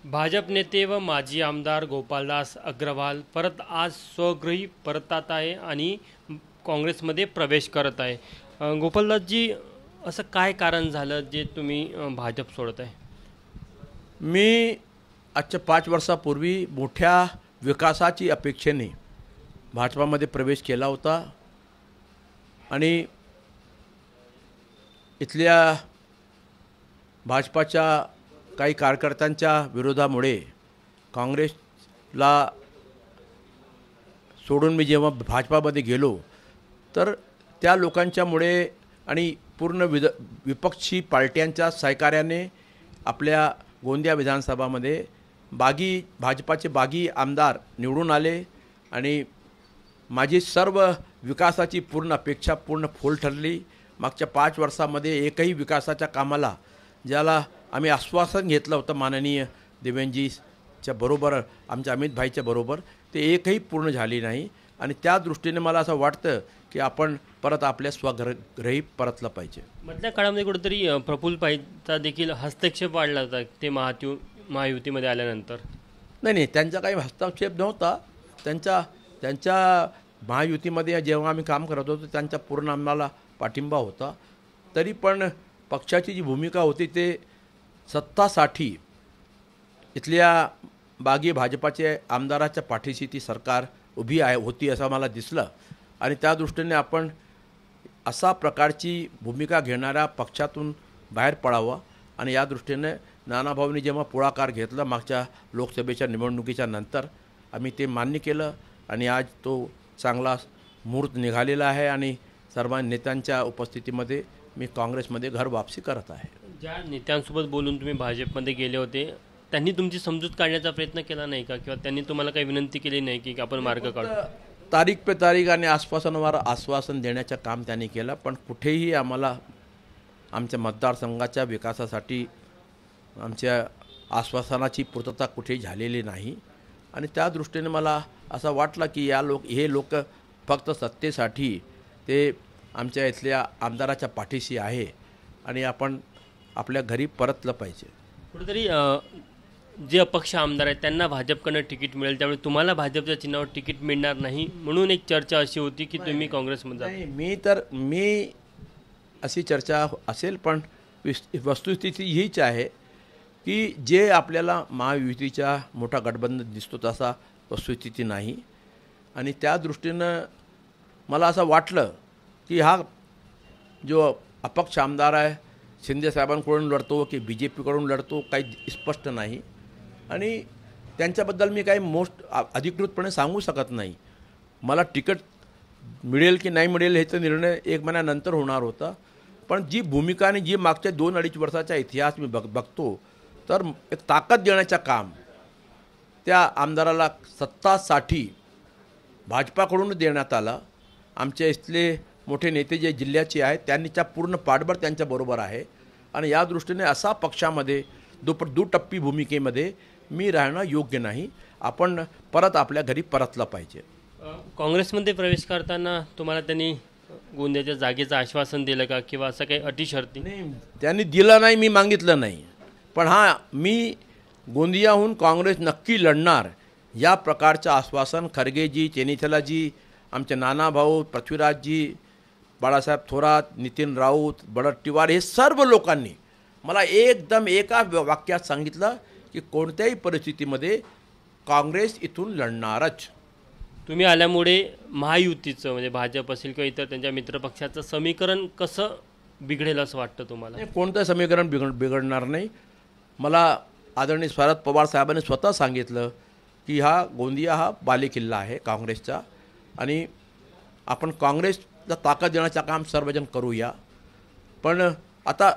भाजप नेते व माजी आमदार गोपालदास अग्रवाल परत आज स्वगृही परतत आहे आणि काँग्रेसमध्ये प्रवेश करत आहे। गोपालदासजी, असं काय कारण झालं जे तुम्ही भाजप सोडत आहे? मी आजच्या 5 वर्षापूर्वी मोठ्या विकासाची अपेक्षेने भाजपामध्ये प्रवेश केला होता आणि इथल्या भाजपाच्या काही कार्यकर्त्यांच्या विरोधामुळे काँग्रेसला सोडून मी जेव्हा भाजपामध्ये गेलो तर त्या लोकांच्यामुळे आणि पूर्ण विपक्षी पार्ट्यांच्या सहकार्याने आपल्या गोंदिया विधानसभामध्ये भाजपाचे बागी आमदार निवडून आले आणि माझी सर्व विकासाची पूर्ण अपेक्षा पूर्ण फोल ठरली। मागच्या 5 वर्षामध्ये एकही विकासाच्या कामाला ज्याला आम्ही आश्वासन घेतलं होतं माननीय देवेंद्रजीच्या बरोबर, आमच्या अमित भाईच्या बरोबर, ते एकही पूर्ण झाली नाही आणि त्या दृष्टीने मला असं वाटतं की आपण परत आपल्या स्वगृही परतलं पाहिजे। मधल्या काळामध्ये कुठेतरी प्रफुल्ल पाईचा देखील हस्तक्षेप वाढला होता ते महायुतीमध्ये आल्यानंतर? नाही, त्यांचा काही हस्तक्षेप नव्हता। त्यांच्या महायुतीमध्ये जेव्हा आम्ही काम करत होतो त्यांचा पूर्ण आम्हाला पाठिंबा होता। तरी पण पक्षाची जी भूमिका होती ते सत्तासाठी इथल्या बागी भाजपाचे आमदाराच्या पाठीशी ती सरकार उभी होती असं मला दिसलं आणि त्या दृष्टीने आपण असा प्रकारची भूमिका घेणाऱ्या पक्षातून बाहेर पडावं आणि या दृष्टीने नानाभाऊंनी जेव्हा पुढाकार घेतला मागच्या लोकसभेच्या निवडणुकीच्या नंतर आम्ही ते मान्य केलं आणि आज तो चांगला मुहूर्त निघालेला आहे आणि सर्व नेत्यांच्या उपस्थितीमध्ये मी काँग्रेसमध्ये घर वापसी करत आहे। ज्या नेत्यांसोबत बोलून तुम्ही भाजपमध्ये गेले होते त्यांनी तुमची समजूत काढण्याचा प्रयत्न केला नाही का, किंवा त्यांनी तुम्हाला काही विनंती केली नाही की आपण मार्ग काढू? तारीख पे तारीख आणि आश्वासनावर आश्वासन देण्याचं काम त्यांनी केलं, पण कुठेही आम्हाला आमच्या मतदारसंघाच्या विकासासाठी आमच्या आश्वासनाची पूर्तता कुठेही झालेली नाही आणि त्या दृष्टीने मला असं वाटलं की हे लोक फक्त सत्तेसाठी ते आमच्या इथल्या आमदाराच्या पाठीशी आहे आणि आपण आपल्या घरी परतलं पाहिजे। कुठेतरी जे अपक्ष आमदार आहेत त्यांना भाजपकडनं तिकीट मिळेल, त्यामुळे तुम्हाला भाजपच्या चिन्हावर तिकीट मिळणार नाही म्हणून एक चर्चा अशी होती की तुम्ही काँग्रेसमध्ये नाही, मी अशी चर्चा असेल, पण वस्तुस्थिती हीच आहे की जे आपल्याला महायुतीचा मोठा गठबंधन दिसतो तसा वस्तुस्थिती नाही आणि त्या दृष्टीनं मला असं वाटलं की हा जो अपक्ष आमदार आहे शिंदे साहेबांकडून लढतो की BJPकडून लढतो काही स्पष्ट नाही आणि त्यांच्याबद्दल मी काही अधिकृतपणे सांगू शकत नाही। मला तिकीट मिळेल की नाही मिळेल ह्याचा निर्णय 1 महिन्यानंतर होणार होता, पण जी भूमिका आणि जी मागच्या 2-2.5 वर्षाचा इतिहास मी बघतो तर एक ताकद देण्याचं काम त्या आमदाराला सत्तासाठी भाजपाकडून देण्यात आलं। आमच्या इथले मोठे नेते जे जिल्ह्याचे आहेत त्यांनीच्या पूर्ण पाठबळ त्यांच्याबरोबर आहे आणि या दृष्टीने असा पक्षामध्ये दुटप्पी भूमिकेमध्ये मी राहणं योग्य नाही। आपण परत आपल्या घरी परतलं पाहिजे। काँग्रेसमध्ये प्रवेश करताना तुम्हाला त्यांनी गोंदियाच्या जागेचं आश्वासन दिलं का, किंवा असं काही अटी शर्ती? नाही, त्यांनी दिलं नाही, मी मागितलं नाही, पण मी गोंदियाहून काँग्रेस नक्की लढणार या प्रकारचं आश्वासन खरगेजी, चेनीथलाजी, आमचे नानाभाऊ, पृथ्वीराजजी, बाळासाहेब थोरात, नितीन राऊत, वडेट्टीवार हे सर्व लोकांनी मला एकदम एका वाक्यात सांगितलं की कोणत्याही परिस्थितीमध्ये काँग्रेस इथून लढणारच। तुम्ही आल्यामुळे महायुतीचं म्हणजे भाजप असेल किंवा इतर त्यांच्या मित्रपक्षाचं समीकरण कसं बिघडेल असं वाटतं तुम्हाला? कोणतं समीकरण बिघडणार नाही। मला आदरणीय शरद पवार साहेबांनी स्वतः सांगितलं की गोंदिया हा बालेकिल्ला आहे काँग्रेसचा आणि आपण काँग्रेसला ताकद देण्याचं काम सर्वजण करूया। पण आता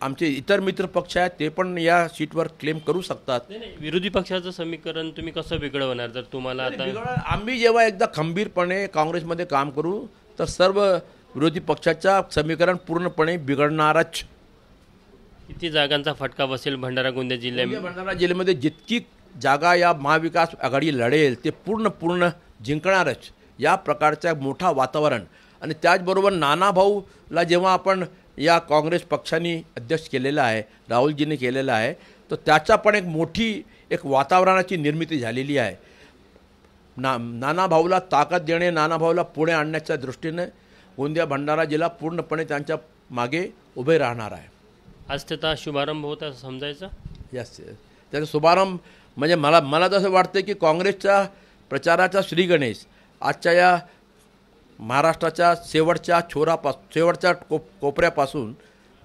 आमचे इतर मित्र पक्ष आहेत ते पण या सीटवर क्लेम करू शकतात। नाही, विरोधी पक्षाचं समीकरण तुम्ही कसं बिघडवणार जर तुम्हाला आता? आम्ही जेव्हा एकदा खंबीरपणे काँग्रेसमध्ये काम करू तर सर्व विरोधी पक्षाचं समीकरण पूर्णपणे बिघडणारच। किती जागांचा फटका बसेल भंडारा गोंदिया जिल्ह्यामध्ये? भंडारा जिल्ह्यामध्ये जितकी जागा या महाविकास आघाडी लढेल ते पूर्ण जिंकणारच। या प्रकारचं मोठा वातावरण आणि त्याचबरोबर नानाभाऊला जेव्हा आपण या काँग्रेस पक्षाने अध्यक्ष केलेला आहे, राहुलजींनी केलेला आहे, तर त्याचा पण एक मोठी एक वातावरणाची निर्मिती झालेली आहे. नाना भाऊला ताकद देणे, नाना भाऊला पुढे आणण्याच्या दृष्टीने गोंदिया भंडारा जिल्हा पूर्णपणे त्यांच्या मागे उभे राहणार आहे. आज त्याचा शुभारंभ होता असं समजायचं. यस, त्याचा शुभारंभ म्हणजे मला जसं वाटतं की काँग्रेसच्या प्रचाराचा श्री गणेश आजच्या या महाराष्ट्राच्या शेवटच्या कोपऱ्यापासून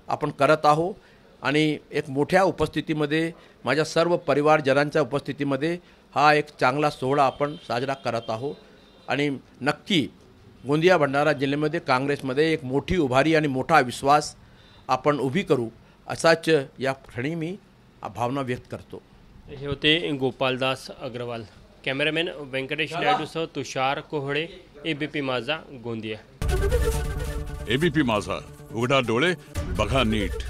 आपण करत आहोत आणि एक मोठ्या उपस्थितीमध्ये माझ्या सर्व परिवारजनांच्या उपस्थितीमध्ये हा एक चांगला सोहळा आपण साजरा करत आहोत. आणि नक्की गोंदिया भंडारा जिल्ह्यामध्ये काँग्रेसमध्ये एक मोठी उभारी आणि मोठा विश्वास आपण उभी करू असाच या क्षणी मी भावना व्यक्त करतो. हे होते गोपालदास अग्रवाल. कॅमेरामॅन व्यंकटेश नायडूसह तुषार कोहळे, एबीपी माझा, गोंदिया. एबीपी माझा, उघडा डोळे बघा नीट.